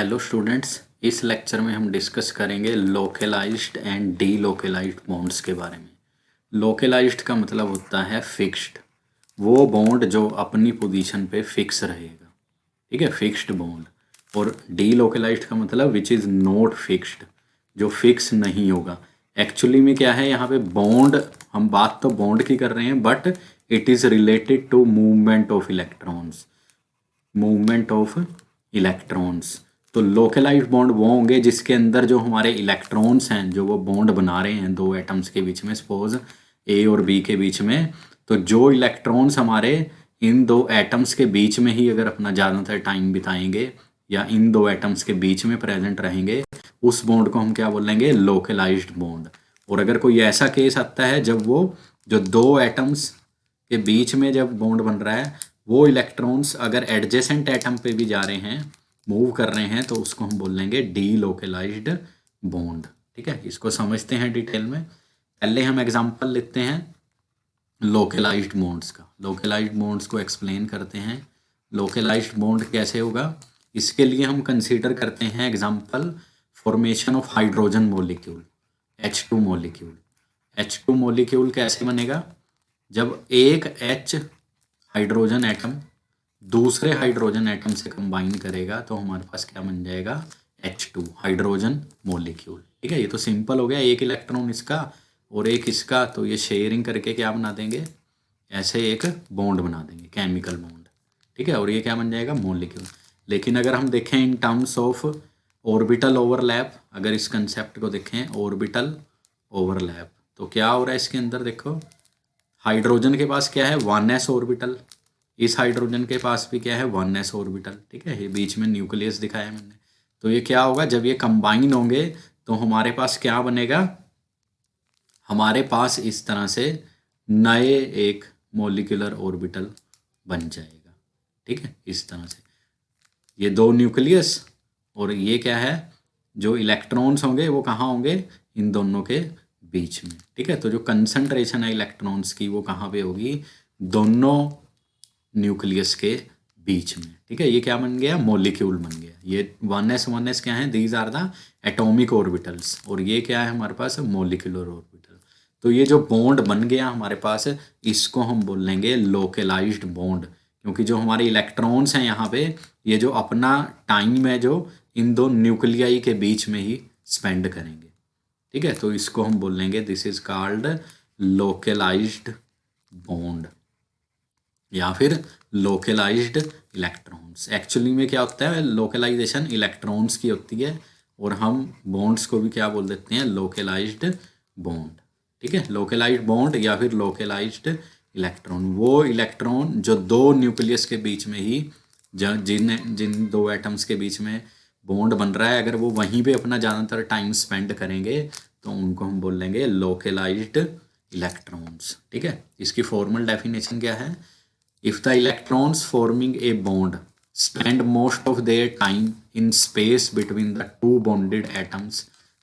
Hello students, इस lecture में हम डिस्कस करेंगे लोकलाइज्ड एंड डीलोकलाइज्ड बॉन्ड्स के बारे में। लोकलाइज्ड का मतलब होता है फिक्स्ड, वो बॉन्ड जो अपनी पोजीशन पे फिक्स रहेगा, ठीक है, फिक्स्ड बॉन्ड। और डीलोकलाइज्ड का मतलब विच इज़ नॉट फिक्स्ड, जो फिक्स नहीं होगा। एक्चुअली में क्या है यहाँ पे बॉन्ड, हम बात तो बॉन्ड की कर रहे हैं but it is related to movement of electrons, movement of electrons. तो लोकलाइज्ड बॉन्ड वो होंगे जिसके अंदर जो हमारे इलेक्ट्रॉन्स हैं, जो वो बॉन्ड बना रहे हैं दो एटम्स के बीच में, सपोज ए और बी के बीच में, तो जो इलेक्ट्रॉन्स हमारे इन दो एटम्स के बीच में ही अगर अपना ज़्यादातर टाइम बिताएंगे या इन दो एटम्स के बीच में प्रेजेंट रहेंगे, उस बॉन्ड को हम क्या बोलेंगे, लोकलाइज्ड बॉन्ड। और अगर कोई ऐसा केस आता है जब वो जो दो एटम्स के बीच में जब बॉन्ड बन रहा है, वो इलेक्ट्रॉन्स अगर एडजेसेंट एटम पे भी जा रहे हैं, मूव कर रहे हैं, तो उसको हम बोल लेंगे डीलोकलाइज्ड बॉन्ड। ठीक है, इसको समझते हैं डिटेल में। पहले हम एग्जांपल लेते हैं लोकलाइज्ड बॉन्ड्स का। लोकलाइज्ड बॉन्ड्स को एक्सप्लेन करते हैं। लोकलाइज्ड बॉन्ड कैसे होगा, इसके लिए हम कंसीडर करते हैं example formation of hydrogen molecule, H2 molecule. H2 molecule कैसे बनेगा, जब एक H हाइड्रोजन एटम दूसरे हाइड्रोजन एटम से कंबाइन करेगा तो हमारे पास क्या बन जाएगा, H2 हाइड्रोजन मॉलिक्यूल। ठीक है, ये तो सिंपल हो गया, एक इलेक्ट्रॉन इसका और एक इसका, तो ये शेयरिंग करके क्या बना देंगे, ऐसे एक बॉन्ड बना देंगे, केमिकल बॉन्ड। ठीक है, और ये क्या बन जाएगा, मॉलिक्यूल। लेकिन अगर हम देखें in terms of orbital overlap, अगर इस कंसेप्ट को देखें ऑर्बिटल ओवरलैप, तो क्या हो रहा है इसके अंदर, देखो हाइड्रोजन के पास क्या है, 1s ऑर्बिटल, इस हाइड्रोजन के पास भी क्या है, 1s ऑर्बिटल। ठीक है, ये बीच में न्यूक्लियस दिखाया मैंने। तो ये क्या होगा, जब ये कंबाइन होंगे तो हमारे पास क्या बनेगा, हमारे पास इस तरह से नए एक मोलिकुलर ऑर्बिटल बन जाएगा। ठीक है, इस तरह से ये दो न्यूक्लियस और ये क्या है, जो इलेक्ट्रॉन्स होंगे वो कहाँ होंगे, इन दोनों के बीच में। ठीक है, तो जो कंसंट्रेशन है इलेक्ट्रॉन्स की वो कहाँ पे होगी, दोनों न्यूक्लियस के बीच में। ठीक है, ये क्या बन गया, मॉलिक्यूल बन गया। ये 1s क्या है, these are the atomic orbitals, और ये क्या है हमारे पास, मॉलिक्यूलर ऑर्बिटल। तो ये जो बॉन्ड बन गया हमारे पास, इसको हम बोल लेंगे लोकलाइज्ड बॉन्ड, क्योंकि जो हमारे इलेक्ट्रॉन्स हैं यहाँ पे, ये जो अपना टाइम है जो इन दो न्यूक्लियाई के बीच में ही स्पेंड करेंगे। ठीक है, तो इसको हम बोल लेंगे this is called localised bond या फिर लोकलाइज्ड इलेक्ट्रॉन्स। एक्चुअली में क्या होता है, लोकलाइजेशन इलेक्ट्रॉन्स की होती है और हम बॉन्ड्स को भी क्या बोल देते हैं, लोकलाइज्ड बॉन्ड। ठीक है, लोकलाइज्ड बॉन्ड या फिर लोकलाइज्ड इलेक्ट्रॉन, वो इलेक्ट्रॉन जो दो न्यूक्लियस के बीच में ही, जिन जिन दो एटम्स के बीच में बॉन्ड बन रहा है, अगर वो वहीं पे अपना ज़्यादातर टाइम स्पेंड करेंगे तो उनको हम बोल लेंगे लोकलाइज्ड इलेक्ट्रॉन्स। ठीक है, इसकी फॉर्मल डेफिनेशन क्या है, if the electrons forming a bond spend most of their time in space between the two bonded atoms,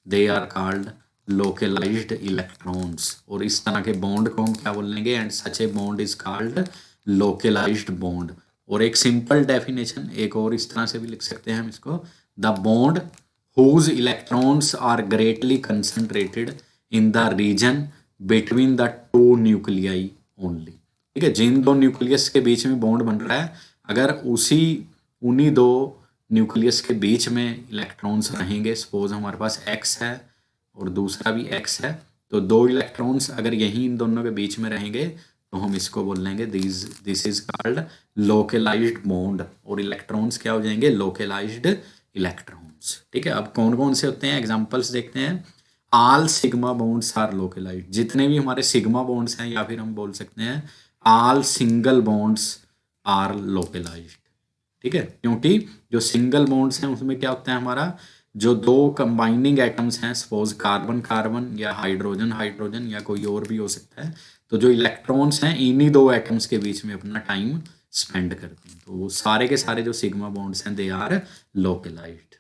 they are called localized electrons। और इस तरह के बॉन्ड को हम क्या बोलेंगे, and such a bond is called localised bond. और एक सिंपल डेफिनेशन एक और इस तरह से भी लिख सकते हैं हम इसको, the bond whose electrons are greatly concentrated in the region between the two nuclei only। ठीक है, जिन दो न्यूक्लियस के बीच में बॉन्ड बन रहा है, अगर उन्हीं दो न्यूक्लियस के बीच में इलेक्ट्रॉन्स रहेंगे, सपोज हमारे पास x है और दूसरा भी x है, तो दो इलेक्ट्रॉन्स अगर यही इन दोनों के बीच में रहेंगे तो हम इसको बोल लेंगे this is called localised bond, और इलेक्ट्रॉन्स क्या हो जाएंगे, लोकलाइज्ड इलेक्ट्रॉन्स। ठीक है, अब कौन कौन से होते हैं, एग्जांपल्स देखते हैं। All sigma bonds are localised, जितने भी हमारे सिग्मा बॉन्ड्स हैं, या फिर हम बोल सकते हैं all single bonds are localised. ठीक है, क्योंकि जो सिंगल बॉन्ड्स हैं उसमें क्या होता है, हमारा जो दो कंबाइनिंग एटम्स हैं, सपोज कार्बन कार्बन या हाइड्रोजन हाइड्रोजन या कोई और भी हो सकता है, तो जो इलेक्ट्रॉन्स हैं इन्हीं दो एटम्स के बीच में अपना टाइम स्पेंड करते हैं, तो वो सारे के सारे जो सिग्मा बॉन्ड्स हैं they are localised.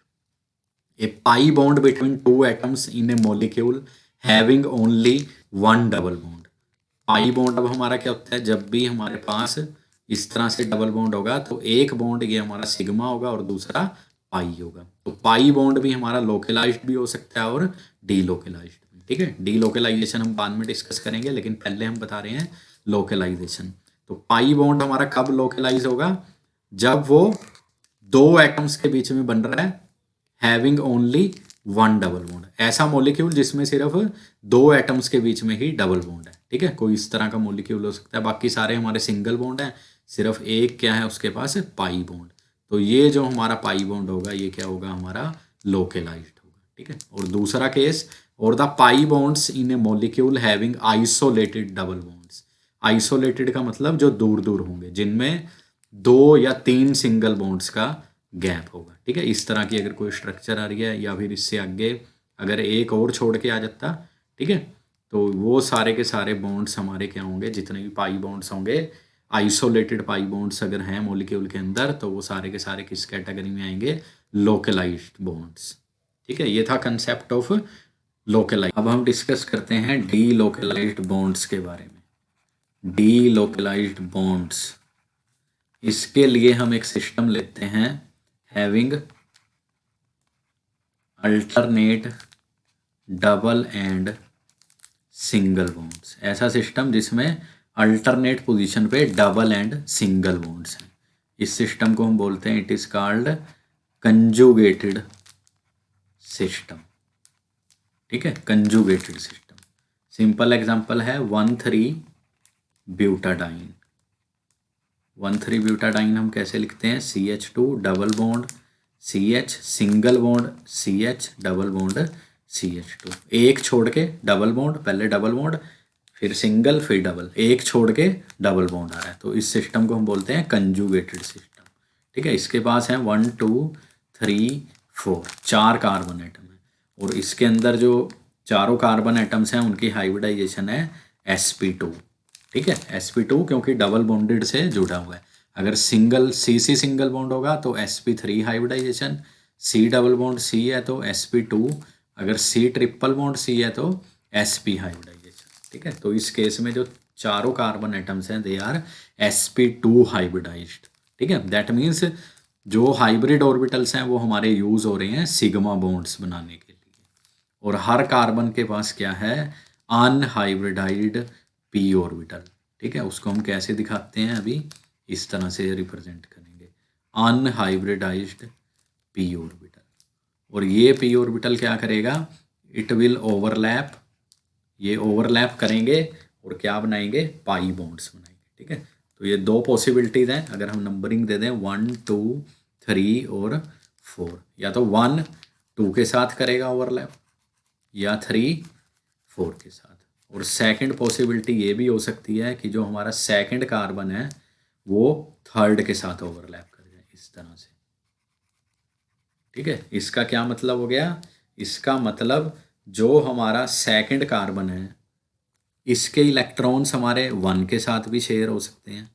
A pi bond between two atoms in a molecule having only one double bond. Pi bond अब हमारा क्या होता है, जब भी हमारे पास इस तरह से डबल बॉन्ड होगा तो एक बॉन्ड ये हमारा सिग्मा होगा और दूसरा पाई होगा। तो पाई बॉन्ड भी हमारा लोकलाइज्ड भी हो सकता है और डीलोकलाइज्ड भी। ठीक है, डीलोकलाइजेशन हम बाद में डिस्कस करेंगे, लेकिन पहले हम बता रहे हैं लोकलाइजेशन। तो पाई बॉन्ड हमारा कब लोकलाइज होगा? जब वो दो एटम्स के बीच में बन रहा है having only one double bond. ऐसा मॉलिक्यूल जिसमें सिर्फ दो एटम्स के बीच में ही डबल बॉन्ड है। ठीक है, कोई इस तरह का मॉलिक्यूल हो सकता है, बाकी सारे हमारे सिंगल बॉन्ड है, सिर्फ एक क्या है उसके पास पाई बॉन्ड। तो ये जो हमारा पाई बॉन्ड होगा ये क्या होगा? हमारा लोकलाइज्ड होगा। ठीक है, और दूसरा केस, और the pi bonds in a molecule having isolated double bonds. Isolated का मतलब जो दूर दूर होंगे, जिनमें दो या तीन सिंगल बॉन्ड्स का गैप होगा। ठीक है, इस तरह की अगर कोई स्ट्रक्चर आ रही है, या फिर इससे आगे अगर एक और छोड़ के आ जाता, ठीक है, तो वो सारे के सारे बॉन्ड्स हमारे क्या होंगे? जितने भी पाई बॉन्ड्स होंगे, आइसोलेटेड पाई बॉन्ड्स अगर हैं मॉलिक्यूल के अंदर, तो वो सारे के सारे किस कैटेगरी में आएंगे? Localised bonds. ठीक है, ये था कंसेप्ट ऑफ लोकलाइज। अब हम डिस्कस करते हैं डी लोकलाइज्ड बॉन्ड्स के बारे में। डी लोकलाइज्ड बॉन्ड्स, इसके लिए हम एक सिस्टम लेते हैं having alternate double and single bonds. ऐसा सिस्टम जिसमें अल्टरनेट पोजीशन पे डबल एंड सिंगल बॉन्ड्स हैं, इस सिस्टम को हम बोलते हैं, it is called conjugated system. ठीक है, कंजुगेटेड सिस्टम। सिंपल एग्जांपल है 1,3 ब्यूटाडाइन। 1,3 ब्यूटाडाइन हम कैसे लिखते हैं? CH2 double bond CH single bond CH double bond CH2। एक छोड़ के डबल बॉन्ड, पहले डबल बॉन्ड फिर सिंगल फिर डबल, एक छोड़ के डबल बॉन्ड आ रहा है, तो इस सिस्टम को हम बोलते हैं कंजुगेटेड सिस्टम। ठीक है, इसके पास है 1 2 3 4 चार कार्बन एटम है, और इसके अंदर जो चारों कार्बन एटम्स हैं उनकी हाइब्रिडाइजेशन है sp2। ठीक है, sp2 क्योंकि डबल बॉन्डेड से जुड़ा हुआ है। अगर सिंगल CC सिंगल बॉन्ड होगा तो sp3 hybridisation, C double bond C है तो sp2, अगर C ट्रिपल बॉन्ड C है तो sp हाइब्रिडाइजेशन। ठीक है, तो इस केस में जो चारों कार्बन एटम्स हैं दे आर sp2 हाइब्रिडाइज्ड। ठीक है, दैट मीन्स जो हाइब्रिड ऑर्बिटल्स हैं वो हमारे यूज हो रहे हैं सिग्मा बॉन्ड्स बनाने के लिए, और हर कार्बन के पास क्या है? Unhybridised p orbital. ठीक है, उसको हम कैसे दिखाते हैं? अभी इस तरह से रिप्रेजेंट करेंगे, अनहाइब्रिडाइज्ड p ऑर्बिटल। और ये p ऑर्बिटल क्या करेगा? इट विल ओवरलैप, ये ओवरलैप करेंगे और क्या बनाएंगे? पाई बॉन्ड्स बनाएंगे। ठीक है, तो ये दो पॉसिबिलिटीज हैं, अगर हम नंबरिंग दे दें 1 2 3 और 4, या तो 1 2 के साथ करेगा ओवरलैप, या 3 4 के साथ। और सेकंड पॉसिबिलिटी ये भी हो सकती है कि जो हमारा सेकंड कार्बन है वो थर्ड के साथ ओवरलैप कर जाए, इस तरह से। ठीक है, इसका क्या मतलब हो गया? इसका मतलब जो हमारा सेकंड कार्बन है इसके इलेक्ट्रॉन्स हमारे 1 के साथ भी शेयर हो सकते हैं,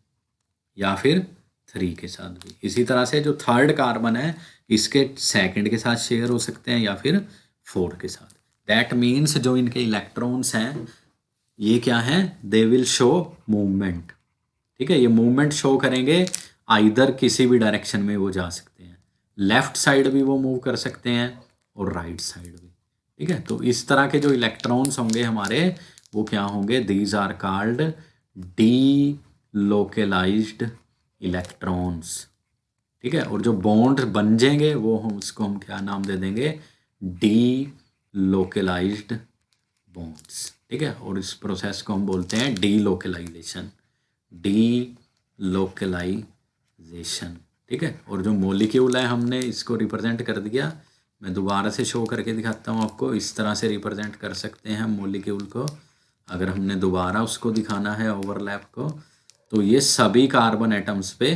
या फिर 3 के साथ भी। इसी तरह से जो थर्ड कार्बन है इसके सेकंड के साथ शेयर हो सकते हैं, या फिर 4 के साथ। दैट मीन्स जो इनके इलेक्ट्रॉन्स हैं ये क्या है? They will show movement. ठीक है, ये मूवमेंट शो करेंगे, आइदर किसी भी डायरेक्शन में वो जा सकते हैं, लेफ्ट साइड भी वो मूव कर सकते हैं और राइट साइड भी। ठीक है, तो इस तरह के जो इलेक्ट्रॉन्स होंगे हमारे वो क्या होंगे? These are called delocalised electrons. ठीक है, और जो बॉन्ड बन जाएंगे वो हम उसको हम क्या नाम दे देंगे? Delocalised bonds. ठीक है, और इस प्रोसेस को हम बोलते हैं डी लोकलाइजेशन। D localisation. ठीक है, और जो मॉलिक्यूल है हमने इसको रिप्रेजेंट कर दिया, मैं दोबारा से शो करके दिखाता हूँ आपको। इस तरह से रिप्रेजेंट कर सकते हैं मॉलिक्यूल को। अगर हमने दोबारा उसको दिखाना है ओवरलैप को, तो ये सभी कार्बन एटम्स पे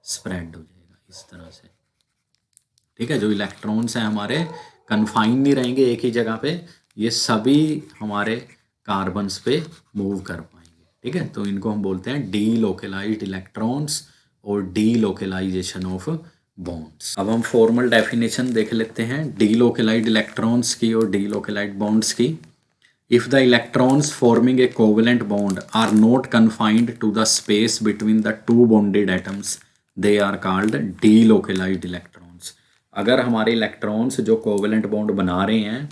स्प्रेड हो जाएगा इस तरह से। ठीक है, जो इलेक्ट्रॉन्स हैं हमारे कन्फाइन नहीं रहेंगे एक ही जगह पे, ये सभी हमारे कार्बन्स पे मूव कर पाएंगे। ठीक है, तो इनको हम बोलते हैं डी लोकलाइज्ड इलेक्ट्रॉन्स और डी लोकलाइजेशन ऑफ बॉन्ड्स। अब हम फॉर्मल डेफिनेशन देख लेते हैं डी लोकलाइज्ड इलेक्ट्रॉन्स की और डी लोकलाइज्ड बॉन्ड्स की। If the electrons forming a covalent bond are not confined to the space between the two bonded atoms, they are called delocalized electrons. अगर हमारे electrons जो covalent bond बना रहे हैं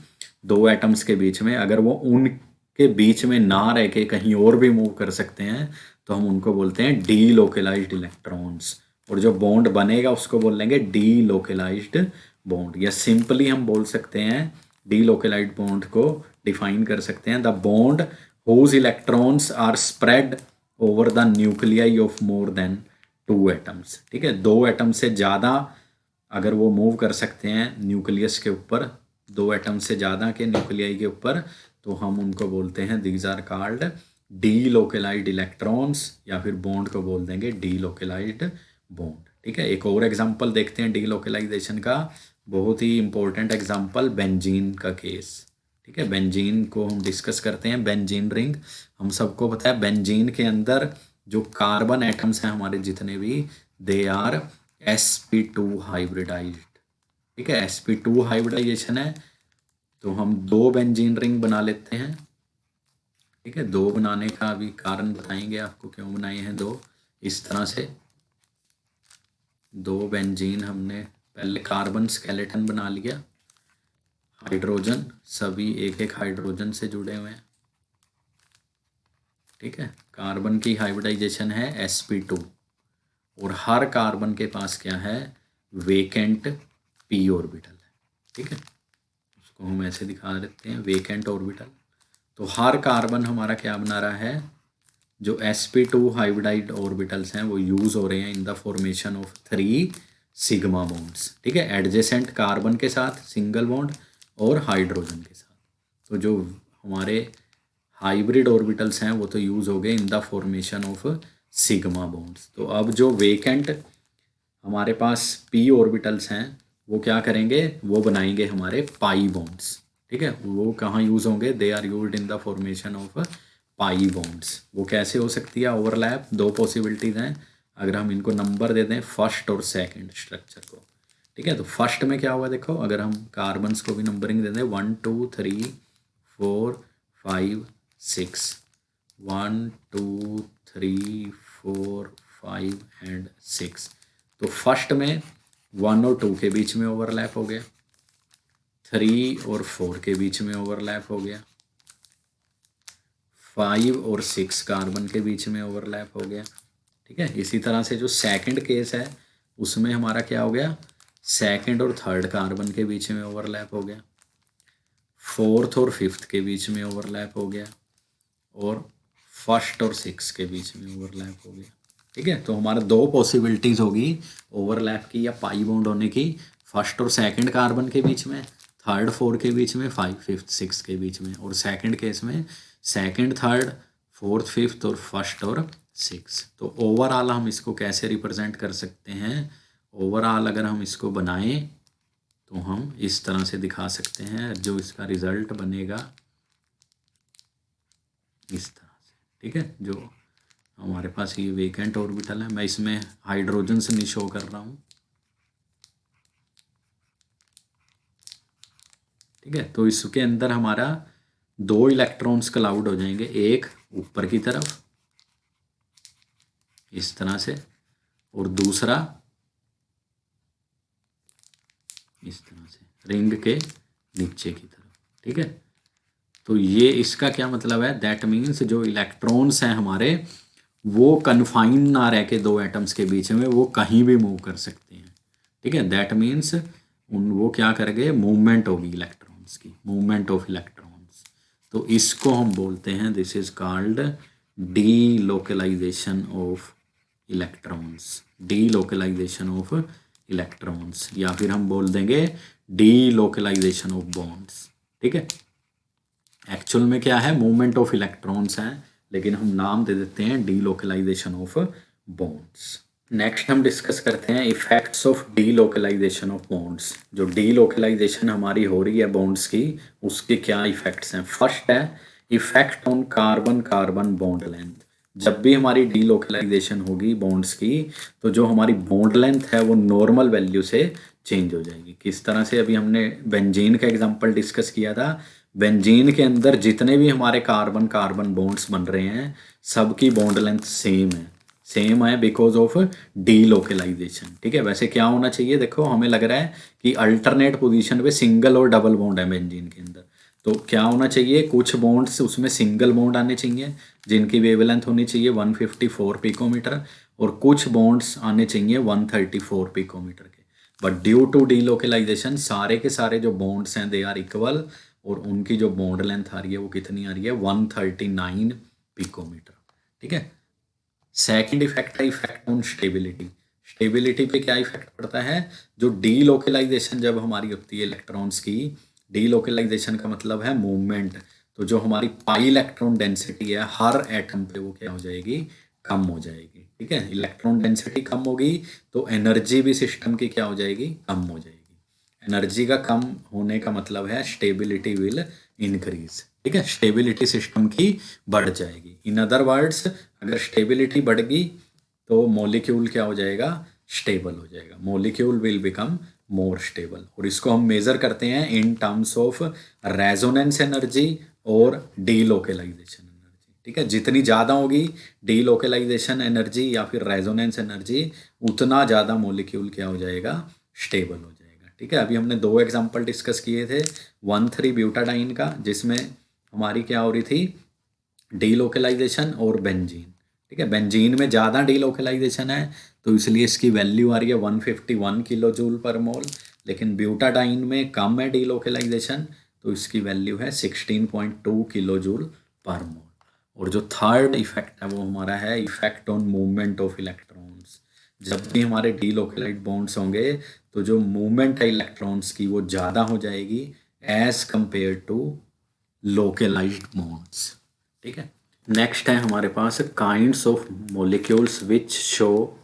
दो एटम्स के बीच में, अगर वो उनके बीच में ना रह के कहीं और भी मूव कर सकते हैं तो हम उनको बोलते हैं डी लोकेलाइज्ड इलेक्ट्रॉन्स, और जो बॉन्ड बनेगा उसको बोल लेंगे डी लोकेलाइज्ड बॉन्ड। या सिंपली हम बोल सकते हैं डी लोकेलाइज्ड बॉन्ड को डिफाइन कर सकते हैं the bond whose electrons are spread over the nuclei of more than 2 atoms. ठीक है, 2 एटम से ज़्यादा अगर वो मूव कर सकते हैं न्यूक्लियस के ऊपर, 2 एटम से ज़्यादा के न्यूक्लियाई के ऊपर, तो हम उनको बोलते हैं these are called delocalized electrons, या फिर बॉन्ड को बोल देंगे डी लोकेलाइज्ड बॉन्ड। ठीक है, एक और एग्जांपल देखते हैं डी लोकेलाइजेशन का, बहुत ही इंपॉर्टेंट एग्जांपल बेंजीन का केस। ठीक है, बेंजीन को हम डिस्कस करते हैं। बेंजीन रिंग हम सबको पता है, बेंजीन के अंदर जो कार्बन एटम्स हैं हमारे जितने भी, दे आर sp2 हाइब्रिडाइज्ड। ठीक है, sp2 हाइब्रिडाइजेशन है तो हम 2 बेंजीन रिंग बना लेते हैं। ठीक है, 2 बनाने का अभी कारण बताएंगे आपको क्यों बनाए हैं 2। इस तरह से 2 बेंजीन, हमने पहले कार्बन स्केलेटन बना लिया, हाइड्रोजन सभी एक एक हाइड्रोजन से जुड़े हुए हैं। ठीक है, कार्बन की हाइब्रिडाइजेशन है sp2, और हर कार्बन के पास क्या है, वेकेंट p ऑर्बिटल है। ठीक है, उसको हम ऐसे दिखा देते हैं, वेकेंट ऑर्बिटल। तो हर कार्बन हमारा क्या बना रहा है, जो sp2 हाइब्रिडाइज्ड ऑर्बिटल्स हैं वो यूज़ हो रहे हैं इन the formation of 3 sigma bonds. ठीक है, एडजेसेंट कार्बन के साथ सिंगल बॉन्ड और हाइड्रोजन के साथ। तो जो हमारे हाइब्रिड ऑर्बिटल्स हैं वो तो यूज़ हो गए इन the formation of sigma bonds. तो अब जो वेकेंट हमारे पास p ऑर्बिटल्स हैं वो क्या करेंगे, वो बनाएंगे हमारे पाई बॉन्ड्स। ठीक है, वो कहाँ यूज़ होंगे, they are used in the formation of pi bonds. वो कैसे हो सकती है ओवरलैप, 2 पॉसिबिलिटीज़ हैं। अगर हम इनको नंबर दे दें फर्स्ट और सेकंड स्ट्रक्चर को। ठीक है, तो फर्स्ट में क्या हुआ देखो, अगर हम कार्बन्स को भी नंबरिंग दे दें 1 2 3 4 5 6, 1 2 3 4 5 एंड 6। तो फर्स्ट में 1 और 2 के बीच में ओवरलैप हो गया, 3 और 4 के बीच में ओवरलैप हो गया, 5 और 6 कार्बन के बीच में ओवरलैप हो गया। ठीक है, इसी तरह से जो सेकंड केस है उसमें हमारा क्या हो गया, सेकंड और थर्ड कार्बन के बीच में ओवरलैप हो गया, 4th और 5th के बीच में ओवरलैप हो गया, और 1st और 6 के बीच में ओवरलैप हो गया। ठीक है, तो हमारा 2 पॉसिबिलिटीज़ होगी ओवरलैप की या पाई बॉन्ड होने की, फर्स्ट और सेकंड कार्बन के बीच में, थर्ड 4 के बीच में, 5 5th 6 के बीच में, और सेकंड केस में सेकंड थर्ड 4th 5th और 1st और 6। तो ओवरऑल हम इसको कैसे रिप्रेजेंट कर सकते हैं, ओवरऑल अगर हम इसको बनाएं तो हम इस तरह से दिखा सकते हैं, जो इसका रिजल्ट बनेगा इस तरह से। ठीक है, जो हमारे पास ये वेकेंट ऑर्बिटल है, मैं इसमें हाइड्रोजन से नहीं शो कर रहा हूँ। ठीक है, तो इसके अंदर हमारा 2 इलेक्ट्रॉन्स क्लाउड हो जाएंगे, एक ऊपर की तरफ इस तरह से, और दूसरा इस तरह से रिंग के नीचे की तरफ। ठीक है, तो ये इसका क्या मतलब है, दैट मीन्स जो इलेक्ट्रॉन्स हैं हमारे वो कन्फाइन ना रह के 2 एटम्स के बीच में, वो कहीं भी मूव कर सकते हैं। ठीक है, दैट मीन्स वो क्या करेंगे, मूवमेंट होगी इलेक्ट्रॉन्स की, मूवमेंट ऑफ इलेक्ट्रॉन्स। तो इसको हम बोलते हैं, this is called delocalisation of electrons, delocalisation of electrons, या फिर हम बोल देंगे डी लोकलाइजेशन ऑफ बॉन्ड्स। ठीक है, एक्चुअल में क्या है, मूवमेंट ऑफ इलेक्ट्रॉन्स हैं, लेकिन हम नाम दे देते हैं delocalisation of bonds. Next हम डिस्कस करते हैं effects of delocalisation of bonds. जो डी लोकलाइजेशन हमारी हो रही है बॉन्ड्स की, उसके क्या इफेक्ट्स हैं। फर्स्ट है effect on carbon carbon bond length. जब भी हमारी डी लोकलाइजेशन होगी बॉन्ड्स की, तो जो हमारी बॉन्ड लेंथ है वो नॉर्मल वैल्यू से चेंज हो जाएगी। किस तरह से, अभी हमने बेंजीन का एग्जांपल डिस्कस किया था। बेंजीन के अंदर जितने भी हमारे कार्बन कार्बन बॉन्ड्स बन रहे हैं सबकी बॉन्ड लेंथ सेम है। सेम है बिकॉज ऑफ डीलोकेलाइजेशन। ठीक है, वैसे क्या होना चाहिए, देखो हमें लग रहा है कि अल्टरनेट पोजीशन पे सिंगल और डबल बॉन्ड है बेंजीन के अंदर, तो क्या होना चाहिए, कुछ बॉन्ड्स उसमें सिंगल बॉन्ड आने चाहिए जिनकी वेवलेंथ होनी चाहिए 154 पिकोमीटर, और कुछ बॉन्ड्स आने चाहिए 134 पिकोमीटर के। बट ड्यू टू डीलोकेलाइजेशन सारे के सारे जो बॉन्ड्स हैं दे आर इक्वल, और उनकी जो बॉन्ड लेंथ आ रही है वो कितनी आ रही है, 139 पिकोमीटर। ठीक है। सेकंड इफेक्ट है इफेक्ट ऑन स्टेबिलिटी। स्टेबिलिटी पे क्या इफेक्ट पड़ता है, जो डीलोकेलाइजेशन जब हमारी होती है इलेक्ट्रॉन्स की, डीलोकेलाइजेशन का मतलब है मूवमेंट, तो जो हमारी पाई इलेक्ट्रॉन डेंसिटी है हर एटम पे वो क्या हो जाएगी, कम हो जाएगी। ठीक है, इलेक्ट्रॉन डेंसिटी कम होगी तो एनर्जी भी सिस्टम की क्या हो जाएगी, कम हो जाएगी। एनर्जी का कम होने का मतलब है स्टेबिलिटी विल इंक्रीज। ठीक है, स्टेबिलिटी सिस्टम की बढ़ जाएगी। इन अदर वर्ड्स, अगर स्टेबिलिटी बढ़ गई तो मॉलिक्यूल क्या हो जाएगा, स्टेबल हो जाएगा। Molecule will become more stable, और इसको हम मेजर करते हैं in terms of resonance energy और डीलोकेलाइजेशन एनर्जी। ठीक है, जितनी ज़्यादा होगी डीलोकेलाइजेशन एनर्जी या फिर रेजोनेंस एनर्जी, उतना ज़्यादा मॉलिक्यूल क्या हो जाएगा, स्टेबल हो जाएगा। ठीक है, अभी हमने 2 एग्जांपल डिस्कस किए थे 1,3-ब्यूटाडाइन का, जिसमें हमारी क्या हो रही थी, डीलोकेलाइजेशन, और बेंजीन। ठीक है, बेंजीन में ज़्यादा डीलोकेलाइजेशन है तो इसलिए इसकी वैल्यू आ रही है 151 किलो जूल पर मोल, लेकिन ब्यूटाडाइन में कम है डीलोकेलाइजेशन तो इसकी वैल्यू है 16.2 किलो जूल पर मोल। और जो थर्ड इफेक्ट है वो हमारा है effect on movement of electrons. जब भी हमारे डीलोकेलाइट बॉन्ड्स होंगे तो जो मूवमेंट है इलेक्ट्रॉन्स की वो ज़्यादा हो जाएगी as compare to localized bonds. ठीक है, नेक्स्ट है हमारे पास kinds of molecules which show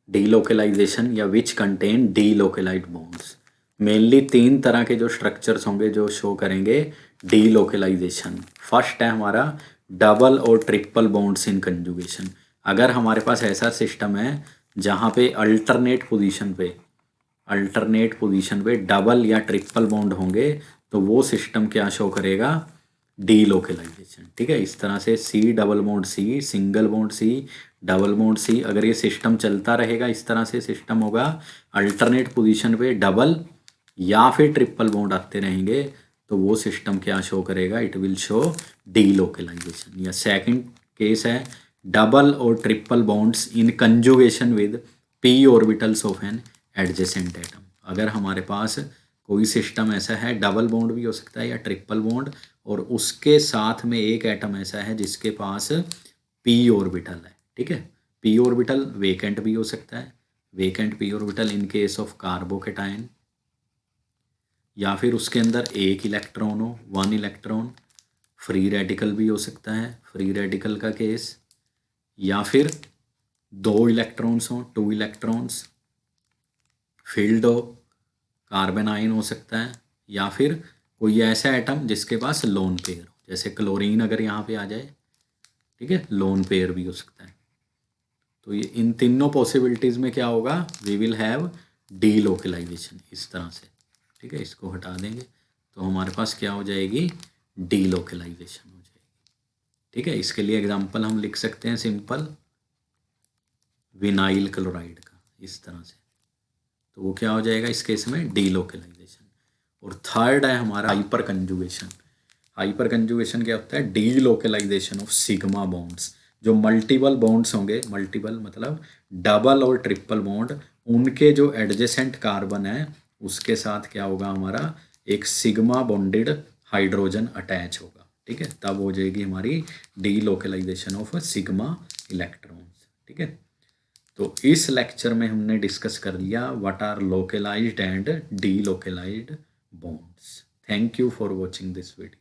delocalisation या which contain delocalized bonds. Mainly 3 तरह के जो स्ट्रक्चर्स होंगे जो शो करेंगे डीलोकेलाइजेशन। फर्स्ट है हमारा डबल और ट्रिपल बॉन्ड्स इन कंजुगेशन। अगर हमारे पास ऐसा सिस्टम है जहाँ पे अल्टरनेट पोजीशन पे डबल या ट्रिपल बॉन्ड होंगे तो वो सिस्टम क्या शो करेगा, डीलोकेलाइजेशन। ठीक है, इस तरह से C double bond C, single bond C, double bond C, अगर ये सिस्टम चलता रहेगा इस तरह से सिस्टम होगा, अल्टरनेट पोजीशन पे डबल या फिर ट्रिपल बॉन्ड आते रहेंगे तो वो सिस्टम क्या शो करेगा, इट विल शो डीलोकेलाइजेशन। या सेकंड केस है डबल और triple bonds in conjugation with p orbitals of an adjacent atom. अगर हमारे पास कोई सिस्टम ऐसा है, डबल बॉन्ड भी हो सकता है या ट्रिपल बॉन्ड, और उसके साथ में एक एटम ऐसा है जिसके पास पी ऑर्बिटल है। ठीक है, पी ऑर्बिटल वेकेंट भी हो सकता है, vacant P orbital in case of carbocation, या फिर उसके अंदर एक इलेक्ट्रॉन हो, 1 इलेक्ट्रॉन। फ्री रेडिकल भी हो सकता है, फ्री रेडिकल का केस, या फिर 2 इलेक्ट्रॉन्स हो, 2 इलेक्ट्रॉन्स। फील्ड हो, कार्बन आयन हो सकता है, या फिर कोई ऐसा एटम जिसके पास लोन पेयर हो, जैसे क्लोरीन अगर यहाँ पे आ जाए। ठीक है, लोन पेयर भी हो सकता है। तो ये इन तीनों पॉसिबिलिटीज़ में क्या होगा, वी विल हैव डीलोकेलाइजेशन इस तरह से। ठीक है, इसको हटा देंगे तो हमारे पास क्या हो जाएगी, डीलोकेलाइजेशन हो जाएगी। ठीक है, इसके लिए एग्जांपल हम लिख सकते हैं सिंपल, विनाइल क्लोराइड का, इस तरह से। तो वो क्या हो जाएगा इस केस में, डीलोकेलाइजेशन। और थर्ड है हमारा हाइपर कंजुगेशन। हाइपर कंजुगेशन क्या होता है, डीलोकेलाइजेशन ऑफ सिग्मा बॉन्ड्स। जो मल्टीपल बॉन्ड्स होंगे, मल्टीपल मतलब डबल और ट्रिपल बॉन्ड, उनके जो एडजेसेंट कार्बन है उसके साथ क्या होगा, हमारा एक सिग्मा बॉन्डेड हाइड्रोजन अटैच होगा। ठीक है, तब हो जाएगी हमारी डीलोकेलाइजेशन ऑफ सिग्मा इलेक्ट्रॉन्स। ठीक है, तो इस लेक्चर में हमने डिस्कस कर लिया what are localized and delocalized bonds. Thank you for watching this video.